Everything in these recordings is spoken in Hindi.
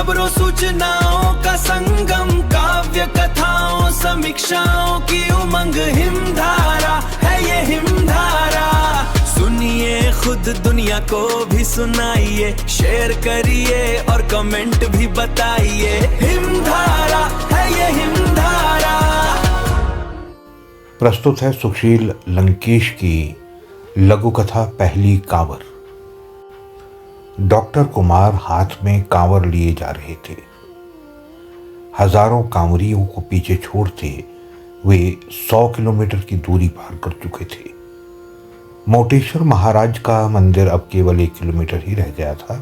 खबरों सूचनाओं का संगम, काव्य कथाओं समीक्षाओं की उमंग, हिमधारा है ये हिमधारा। सुनिए खुद दुनिया को भी सुनाइए, शेयर करिए और कमेंट भी बताइए। हिमधारा है ये हिमधारा। प्रस्तुत है सुशील लंकेश की लघु कथा पहली कांवर। डॉक्टर कुमार हाथ में कांवर लिए जा रहे थे। हजारों कांवरियों को पीछे छोड़ते वे 100 किलोमीटर की दूरी पार कर चुके थे। मोटेश्वर महाराज का मंदिर अब केवल 1 किलोमीटर ही रह गया था,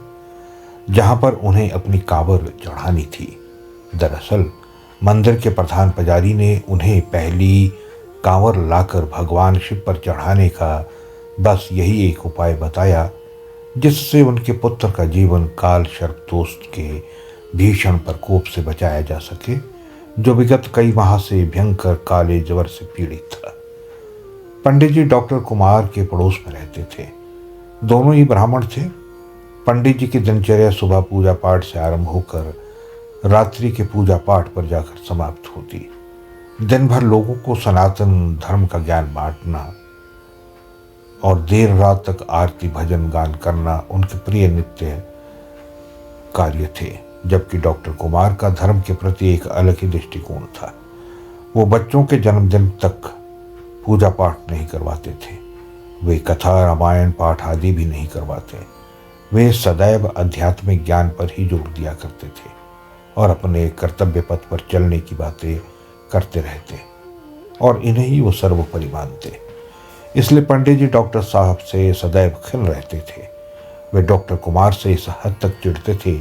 जहां पर उन्हें अपनी कांवर चढ़ानी थी। दरअसल मंदिर के प्रधान पुजारी ने उन्हें पहली कांवर लाकर भगवान शिव पर चढ़ाने का बस यही एक उपाय बताया, जिससे उनके पुत्र का जीवन काल सर्प दोष के भीषण प्रकोप से बचाया जा सके, जो विगत कई माह से भयंकर काले ज्वर से पीड़ित था। पंडित जी डॉक्टर कुमार के पड़ोस में रहते थे। दोनों ही ब्राह्मण थे। पंडित जी की दिनचर्या सुबह पूजा पाठ से आरंभ होकर रात्रि के पूजा पाठ पर जाकर समाप्त होती। दिन भर लोगों को सनातन धर्म का ज्ञान बांटना और देर रात तक आरती भजन गान करना उनके प्रिय नित्य कार्य थे। जबकि डॉक्टर कुमार का धर्म के प्रति एक अलग ही दृष्टिकोण था। वो बच्चों के जन्मदिन तक पूजा पाठ नहीं करवाते थे। वे कथा रामायण पाठ आदि भी नहीं करवाते। वे सदैव आध्यात्मिक ज्ञान पर ही जोर दिया करते थे और अपने कर्तव्य पथ पर चलने की बातें करते रहते और इन्हें ही वो सर्वोपरि मानते। इसलिए पंडित जी डॉक्टर साहब से सदैव खिन्न रहते थे। वे डॉक्टर कुमार से इस हद तक चिढ़ते थे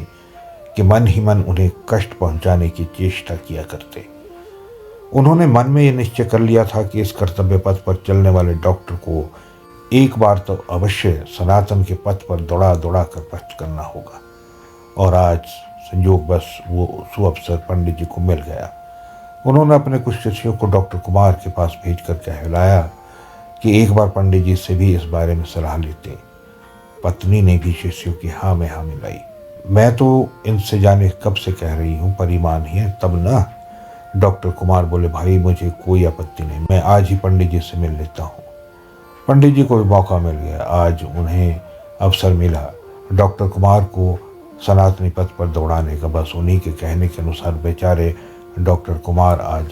कि मन ही मन उन्हें कष्ट पहुंचाने की चेष्टा किया करते। उन्होंने मन में यह निश्चय कर लिया था कि इस कर्तव्य पथ पर चलने वाले डॉक्टर को एक बार तो अवश्य सनातन के पथ पर दौड़ा दौड़ा कर पस्त करना होगा। और आज संयोगवश वो सुअवसर पंडित जी को मिल गया। उन्होंने अपने कुछ शिष्यों को डॉक्टर कुमार के पास भेज कर कहलाया कि एक बार पंडित जी से भी इस बारे में सलाह लेते। पत्नी ने भी शिष्यों की हाँ में हाँ मिलाई। मैं तो इनसे जाने कब से कह रही हूँ, पर ईमान ही है तब ना। डॉक्टर कुमार बोले, भाई मुझे कोई आपत्ति नहीं, मैं आज ही पंडित जी से मिल लेता हूँ। पंडित जी को भी मौका मिल गया। आज उन्हें अवसर मिला डॉक्टर कुमार को सनातनी पथ पर दौड़ाने का। बस उन्हीं के कहने के अनुसार बेचारे डॉक्टर कुमार आज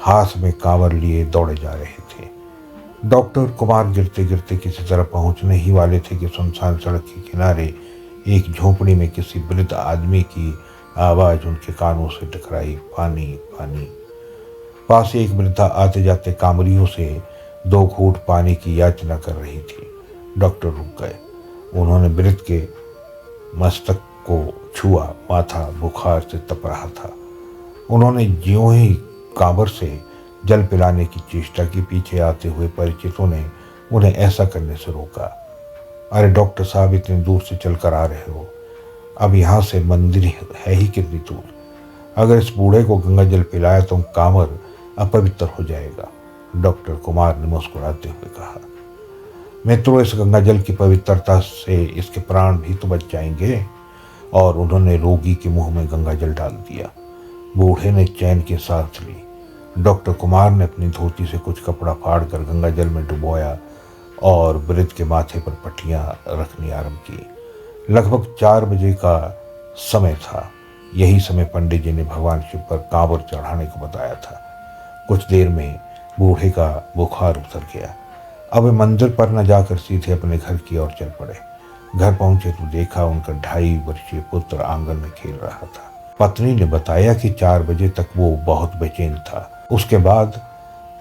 हाथ में कांवर लिए दौड़े जा रहे थे। डॉक्टर कुमार गिरते गिरते किसी तरह पहुंचने ही वाले थे कि सुनसान सड़क के किनारे एक झोपड़ी में किसी वृद्ध आदमी की आवाज़ उनके कानों से टकराई, पानी पानी। पास एक वृद्धा आते जाते कांवरियों से 2 घूंट पानी की याचना कर रही थी। डॉक्टर रुक गए। उन्होंने वृद्ध के मस्तक को छुआ। माथा बुखार से तप रहा था। उन्होंने ज्यों ही कांवर से जल पिलाने की चेष्टा की, पीछे आते हुए परिचितों ने उन्हें ऐसा करने से रोका। अरे डॉक्टर साहब, इतनी दूर से चलकर आ रहे हो, अब यहाँ से मंदिर है ही कितनी दूर। अगर इस बूढ़े को गंगा जल पिलाया तो कांवर अपवित्र हो जाएगा। डॉक्टर कुमार ने मुस्कुराते हुए कहा, मित्रों, इस गंगा जल की पवित्रता से इसके प्राण भी तो बच जाएंगे। और उन्होंने रोगी के मुंह में गंगा जल डाल दिया। बूढ़े ने चैन की सांस ली। डॉक्टर कुमार ने अपनी धोती से कुछ कपड़ा फाड़कर गंगा जल में डुबोया और वृद्ध के माथे पर पट्टियां रखनी आरंभ की। लगभग 4 बजे का समय था। यही समय पंडित जी ने भगवान शिव पर कांवर चढ़ाने को बताया था। कुछ देर में बूढ़े का बुखार उतर गया। अब वे मंदिर पर न जाकर सीधे अपने घर की ओर चल पड़े। घर पहुंचे तो देखा उनका 2.5 वर्षीय पुत्र आंगन में खेल रहा था। पत्नी ने बताया कि 4 बजे तक वो बहुत बेचैन था। उसके बाद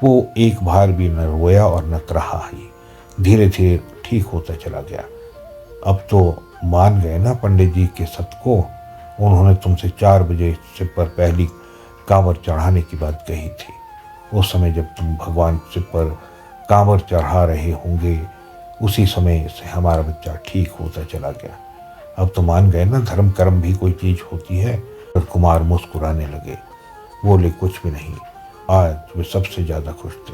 वो एक बार भी न रोया और न रहा ही। धीरे धीरे ठीक होता चला गया। अब तो मान गए ना पंडित जी के सत को। उन्होंने तुमसे 4 बजे शिव पर पहली कांवर चढ़ाने की बात कही थी। उस समय जब तुम भगवान शिव पर कांवर चढ़ा रहे होंगे, उसी समय से हमारा बच्चा ठीक होता चला गया। अब तो मान गए ना, धर्म कर्म भी कोई चीज होती है। और कुमार मुस्कुराने लगे। बोले, कुछ भी नहीं। आज वे सबसे ज्यादा खुश थे,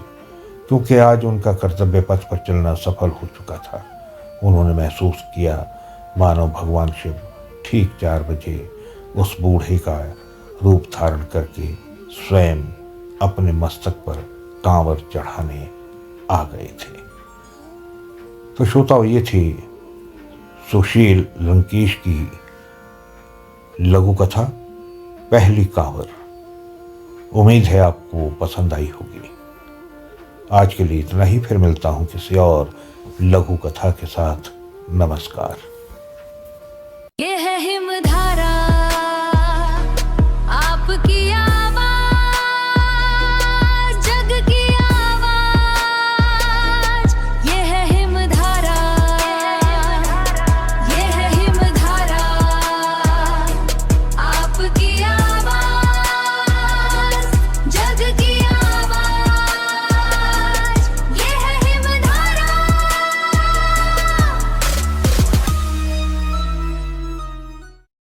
क्योंकि आज उनका कर्तव्य पथ पर चलना सफल हो चुका था। उन्होंने महसूस किया मानो भगवान शिव ठीक 4 बजे उस बूढ़े का रूप धारण करके स्वयं अपने मस्तक पर कांवर चढ़ाने आ गए थे। तो श्रोताओ, ये थी सुशील लंकेश की लघु कथा पहली कांवर। उम्मीद है आपको पसंद आई होगी। आज के लिए इतना ही, फिर मिलता हूं किसी और लघु कथा के साथ। नमस्कार। ये है